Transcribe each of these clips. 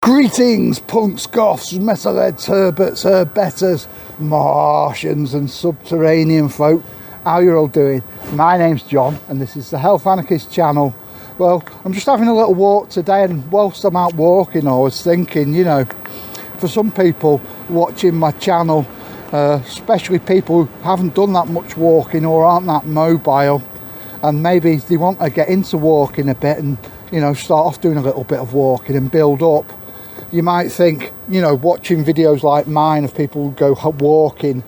Greetings, punks, goths, metalheads, herberts, herbetters, Martians and subterranean folk. How you all doing? My name's John and this is the Health Anarchist channel. Well, I'm just having a little walk today, and whilst I'm out walking I was thinking, you know, for some people watching my channel, especially people who haven't done that much walking or aren't that mobile, and maybe they want to get into walking a bit and, you know, start off doing a little bit of walking and build up. You might think, you know, watching videos like mine of people who go walking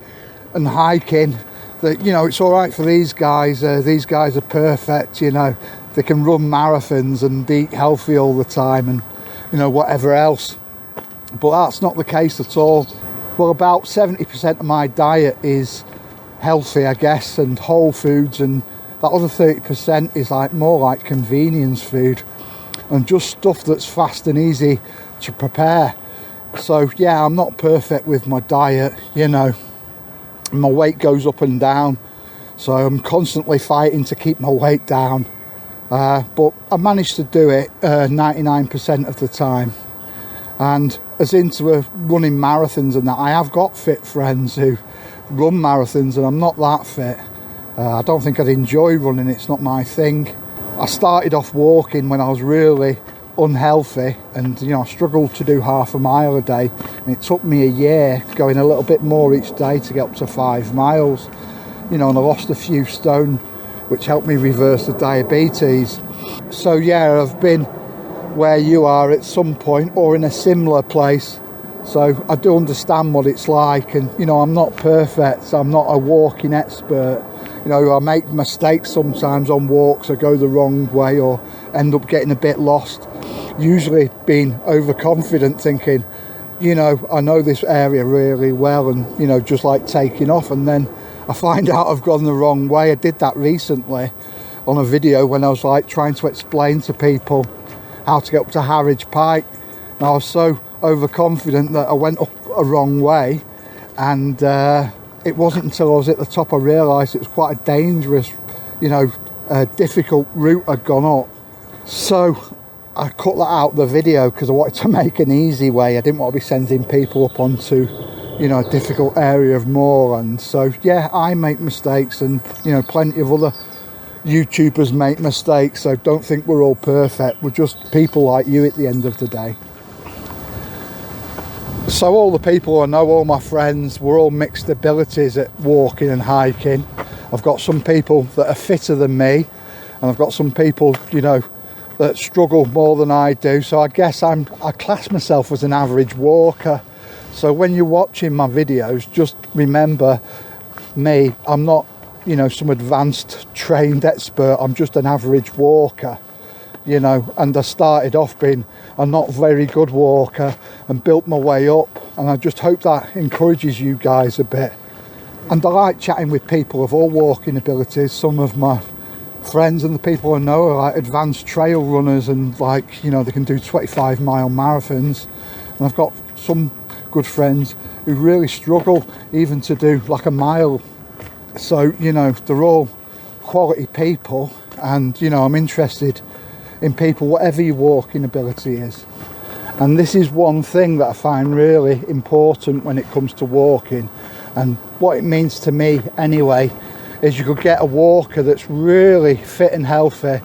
and hiking, that, you know, it's all right for these guys. These guys are perfect, you know, they can run marathons and eat healthy all the time and, you know, whatever else. But that's not the case at all. Well, about 70% of my diet is healthy, I guess, and whole foods, and that other 30% is like more like convenience food and just stuff that's fast and easy to prepare. So yeah, I'm not perfect with my diet, you know, my weight goes up and down, so I'm constantly fighting to keep my weight down, but I managed to do it 99% of the time. And as into running marathons and that, I have got fit friends who run marathons and I'm not that fit. I don't think I'd enjoy running, it's not my thing. I started off walking when I was really unhealthy, and, you know, I struggled to do half a mile a day, and it took me a year going a little bit more each day to get up to 5 miles, you know, and I lost a few stone, which helped me reverse the diabetes. So yeah, I've been where you are at some point or in a similar place, so I do understand what it's like. And, you know, I'm not perfect, so I'm not a walking expert. You know, I make mistakes sometimes on walks, I go the wrong way or end up getting a bit lost, usually being overconfident, thinking, you know, I know this area really well, and, you know, just like taking off, and then I find out I've gone the wrong way. I did that recently on a video when I was like trying to explain to people how to get up to Harwich Pike, and I was so overconfident that I went up a wrong way, and it wasn't until I was at the top I realised it was quite a dangerous, you know, difficult route I'd gone up. So I cut that out of the video because I wanted to make an easy way. I didn't want to be sending people up onto, you know, a difficult area of moorland. So yeah, I make mistakes, and, you know, plenty of other YouTubers make mistakes, so don't think we're all perfect. We're just people like you at the end of the day. So all the people I know, all my friends, we're all mixed abilities at walking and hiking. I've got some people that are fitter than me, and I've got some people, you know, that struggle more than I do. So I guess I class myself as an average walker. So when you're watching my videos, just remember me, I'm not, you know, some advanced trained expert, I'm just an average walker, you know. And I started off being a not very good walker and built my way up, and I just hope that encourages you guys a bit. And I like chatting with people of all walking abilities. Some of my friends and the people I know are like advanced trail runners, and, like, you know, they can do 25-mile marathons, and I've got some good friends who really struggle even to do like a mile. So, you know, they're all quality people, and, you know, I'm interested in people, whatever your walking ability is. And this is one thing that I find really important when it comes to walking, and what it means to me anyway, is you could get a walker that's really fit and healthy,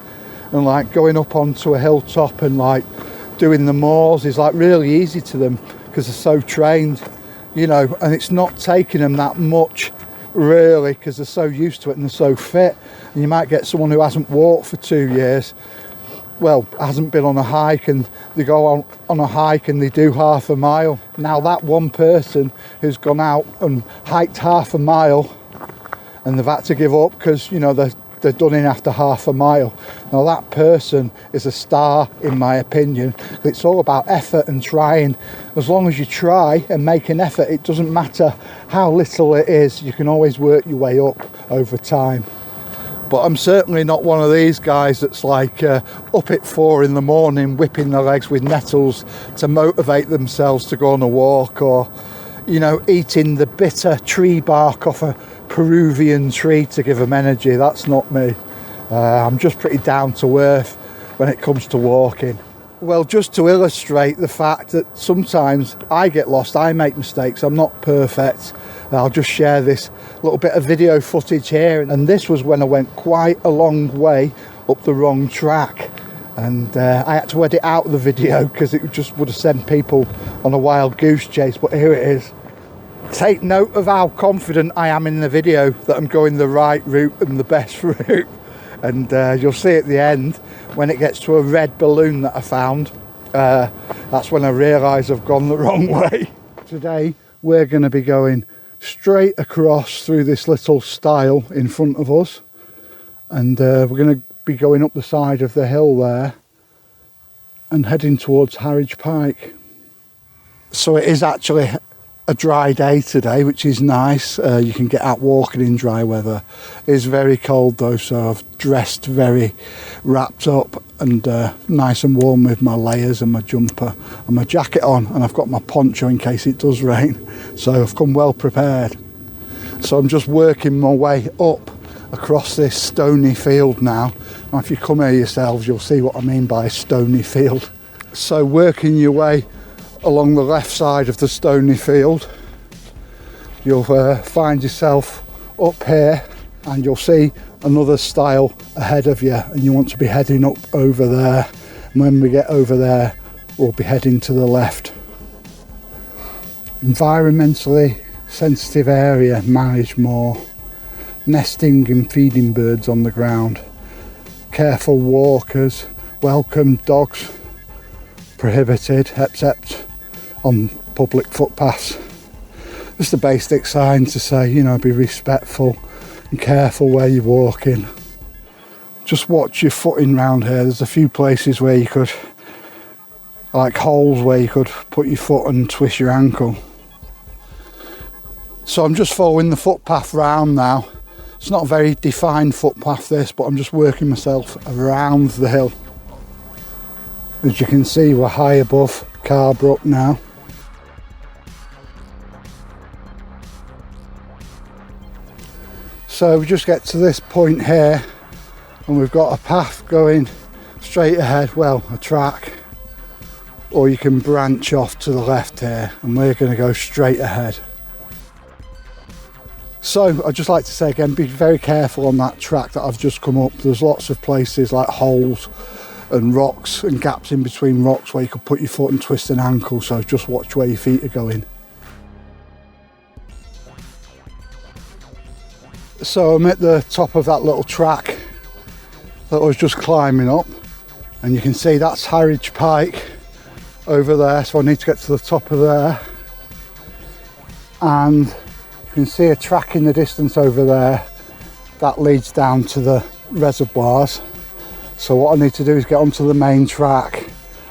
and like going up onto a hilltop and like doing the moors is like really easy to them because they're so trained, you know, and it's not taking them that much really because they're so used to it and they're so fit. And you might get someone who hasn't walked for 2 years, well, hasn't been on a hike, and they go on a hike and they do half a mile. Now that one person who's gone out and hiked half a mile and they've had to give up because, you know, they're done in after half a mile, now that person is a star in my opinion. It's all about effort and trying. As long as you try and make an effort, it doesn't matter how little it is, you can always work your way up over time. But I'm certainly not one of these guys that's like up at 4 in the morning whipping their legs with nettles to motivate themselves to go on a walk, or, you know, eating the bitter tree bark off a Peruvian tree to give them energy. That's not me. I'm just pretty down to earth when it comes to walking. Well, just to illustrate the fact that sometimes I get lost, I make mistakes, I'm not perfect. I'll just share this little bit of video footage here, and this was when I went quite a long way up the wrong track, and I had to edit out the video because it just would have sent people on a wild goose chase, but here it is. Take note of how confident I am in the video that I'm going the right route and the best route, and you'll see at the end when it gets to a red balloon that I found, that's when I realise I've gone the wrong way. Today we're going to be going straight across through this little stile in front of us, and we're going to be going up the side of the hill there and heading towards Harwich Pike. So it is actually a dry day today, which is nice. You can get out walking in dry weather. It's very cold though, so I've dressed very wrapped up and nice and warm with my layers and my jumper and my jacket on, and I've got my poncho in case it does rain, so I've come well prepared. So I'm just working my way up across this stony field now. Now if you come here yourselves, you'll see what I mean by stony field. So working your way along the left side of the stony field, you'll find yourself up here, and you'll see another stile ahead of you, and you want to be heading up over there. And when we get over there, we'll be heading to the left. Environmentally sensitive area, manage more. Nesting and feeding birds on the ground. Careful walkers, welcome dogs prohibited except on public footpaths. Just a basic sign to say, you know, be respectful and careful where you're walking. Just watch your footing round here. There's a few places where you could, like holes where you could put your foot and twist your ankle. So I'm just following the footpath round now. It's not a very defined footpath this, but I'm just working myself around the hill. As you can see, we're high above Carbrook now. So we just get to this point here, and we've got a path going straight ahead, well, a track, or you can branch off to the left here, and we're going to go straight ahead. So I'd just like to say again, be very careful on that track that I've just come up. There's lots of places like holes and rocks and gaps in between rocks where you could put your foot and twist an ankle, so just watch where your feet are going. So I'm at the top of that little track that I was just climbing up, and you can see that's Harwich Pike over there, so I need to get to the top of there, and you can see a track in the distance over there that leads down to the reservoirs. So what I need to do is get onto the main track,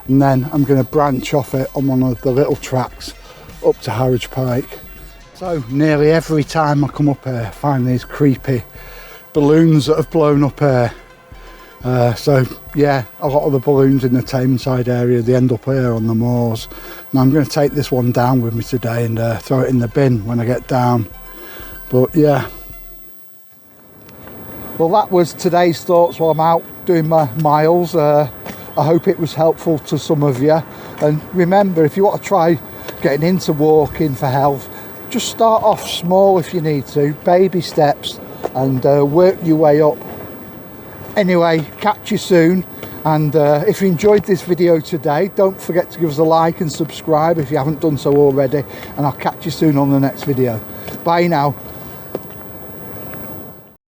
and then I'm going to branch off it on one of the little tracks up to Harwich Pike. So nearly every time I come up here, I find these creepy balloons that have blown up here. So yeah, a lot of the balloons in the Tameside area, they end up here on the moors. And I'm going to take this one down with me today and throw it in the bin when I get down. But yeah. Well, that was today's thoughts while I'm out doing my miles. I hope it was helpful to some of you. And remember, if you want to try getting into walking for health, just start off small if you need to, baby steps, and work your way up. Anyway, catch you soon, and if you enjoyed this video today, don't forget to give us a like and subscribe if you haven't done so already, and I'll catch you soon on the next video. Bye now.